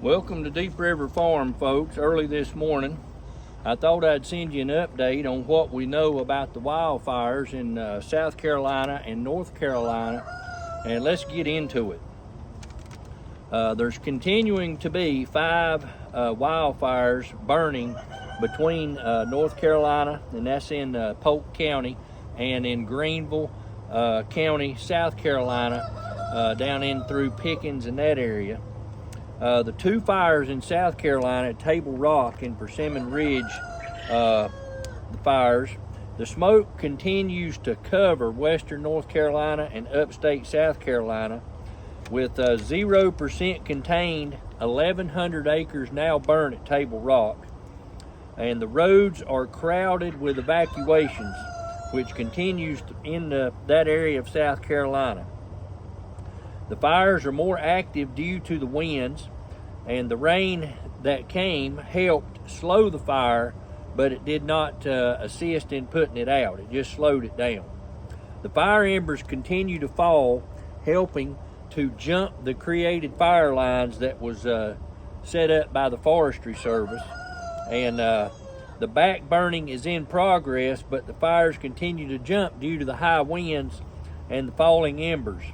Welcome to Deep River Farm, folks. Early this morning, I thought I'd send you an update on what we know about the wildfires in South Carolina and North Carolina, and let's get into it. There's continuing to be 5 wildfires burning between North Carolina, and that's in Polk County, and in Greenville County, South Carolina, down in through Pickens and that area. The 2 fires in South Carolina at Table Rock and Persimmon Ridge, the fires, the smoke continues to cover western North Carolina and upstate South Carolina, with 0% contained, 1,100 acres now burned at Table Rock. And the roads are crowded with evacuations, which continues in that area of South Carolina. The fires are more active due to the winds, and the rain that came helped slow the fire, but it did not assist in putting it out. It just slowed it down. The fire embers continue to fall, helping to jump the created fire lines that was set up by the Forestry Service. And the back burning is in progress, but the fires continue to jump due to the high winds and the falling embers.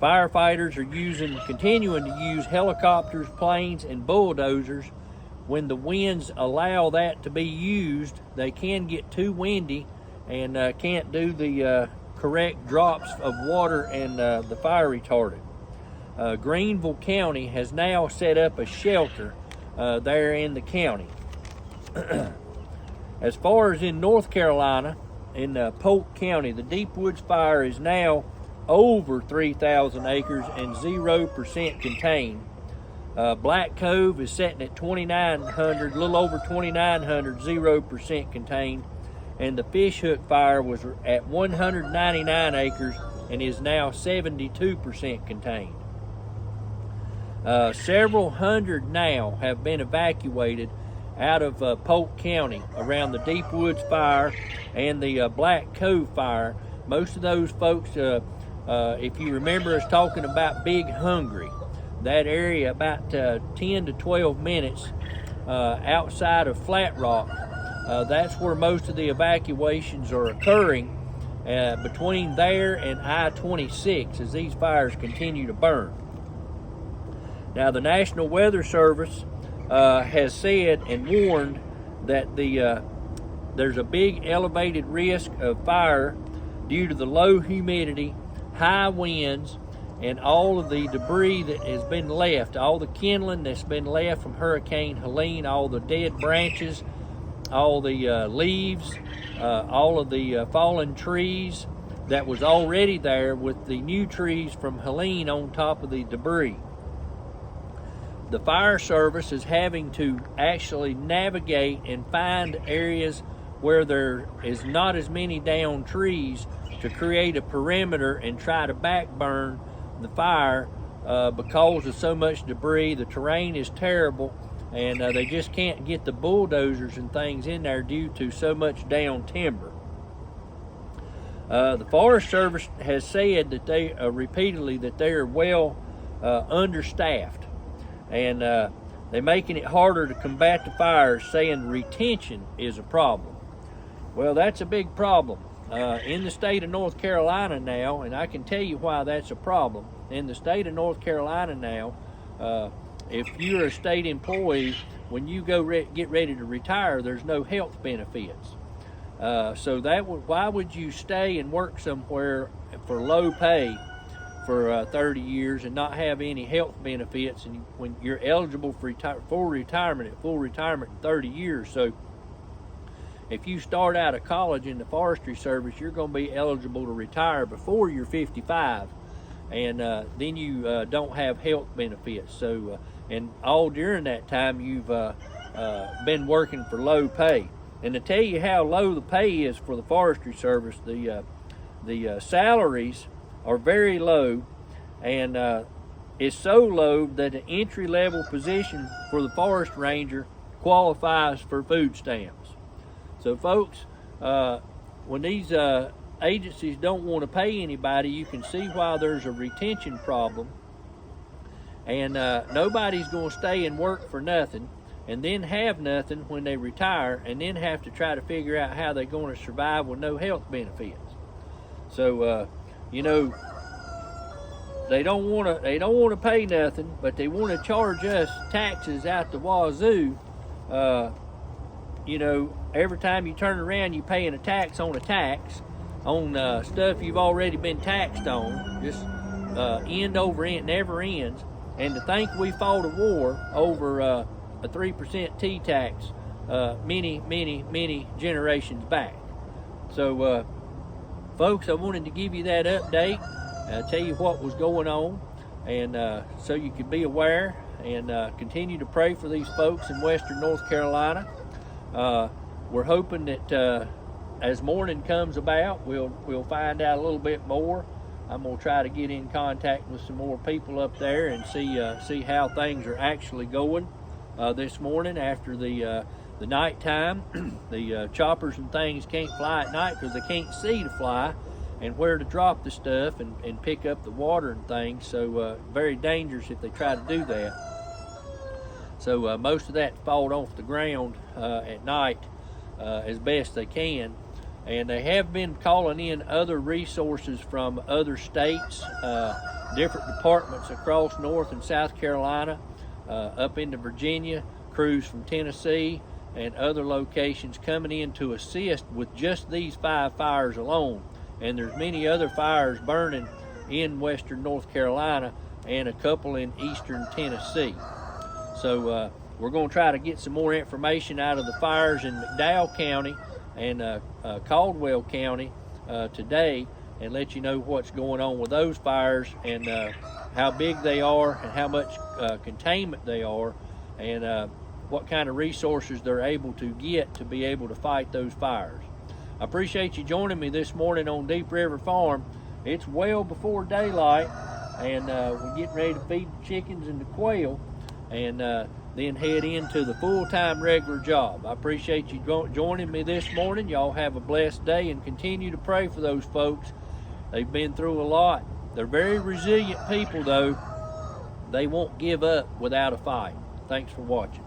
Firefighters are continuing to use helicopters, planes, and bulldozers. When the winds allow that to be used, they can get too windy and can't do the correct drops of water and the fire retardant. Greenville County has now set up a shelter there in the county. As far as in North Carolina, in Polk County, the Deep Woods fire is now over 3,000 acres and 0% contained. Black Cove is sitting at 2,900, a little over 2,900, 0% contained. And the Fish Hook fire was at 199 acres and is now 72% contained. Several hundred now have been evacuated out of Polk County around the Deep Woods fire and the Black Cove fire. Most of those folks, if you remember us talking about Big Hungry, that area about 10 to 12 minutes outside of Flat Rock, that's where most of the evacuations are occurring, between there and I-26 as these fires continue to burn. Now, the National Weather Service has said and warned that there's a big elevated risk of fire due to the low humidity, high winds, and all of the debris that has been left, all the kindling that's been left from Hurricane Helene, all the dead branches, all the leaves, all of the fallen trees that was already there with the new trees from Helene on top of the debris. The fire service is having to actually navigate and find areas where there is not as many downed trees to create a perimeter and try to backburn the fire because of so much debris. The terrain is terrible, and they just can't get the bulldozers and things in there due to so much down timber. The Forest Service has said that they repeatedly that they are well understaffed, and they're making it harder to combat the fires, saying retention is a problem. Well, that's a big problem in the state of North Carolina now, and I can tell you why that's a problem. In the state of North Carolina now, if you're a state employee, when you go get ready to retire, there's no health benefits. So why would you stay and work somewhere for low pay for 30 years and not have any health benefits, and when you're eligible for full retirement in 30 years? So if you start out of college in the Forestry Service, you're going to be eligible to retire before you're 55, and then you don't have health benefits. So and all during that time you've been working for low pay. And to tell you how low the pay is for the Forestry Service, the salaries are very low, and it's so low that an entry-level position for the forest ranger qualifies for food stamps. So folks, when these agencies don't want to pay anybody, you can see why there's a retention problem. And nobody's going to stay and work for nothing and then have nothing when they retire and then have to try to figure out how they're going to survive with no health benefits. So, you know, they don't want to pay nothing, but they want to charge us taxes out the wazoo. You know, every time you turn around, you're paying a tax on stuff you've already been taxed on. Just end over end, never ends. And to think we fought a war over a 3% T-tax many generations back. So, folks, I wanted to give you that update, tell you what was going on, and so you could be aware and continue to pray for these folks in western North Carolina. We're hoping that as morning comes about, we'll find out a little bit more. I'm going to try to get in contact with some more people up there and see how things are actually going this morning after the nighttime. The choppers and things can't fly at night because they can't see to fly and where to drop the stuff and pick up the water and things. So very dangerous if they try to do that. So most of that falls off the ground at night as best they can. And they have been calling in other resources from other states, different departments across North and South Carolina, up into Virginia, crews from Tennessee, and other locations coming in to assist with just these 5 fires alone. And there's many other fires burning in western North Carolina and a couple in eastern Tennessee. So we're going to try to get some more information out of the fires in McDowell County and Caldwell County today and let you know what's going on with those fires and how big they are and how much containment they are and what kind of resources they're able to get to be able to fight those fires. I appreciate you joining me this morning on Deep River Farm. It's well before daylight and we're getting ready to feed the chickens and the quail and then head into the full-time regular job. I appreciate you joining me this morning. Y'all have a blessed day and continue to pray for those folks. They've been through a lot. They're very resilient people, though. They won't give up without a fight. Thanks for watching.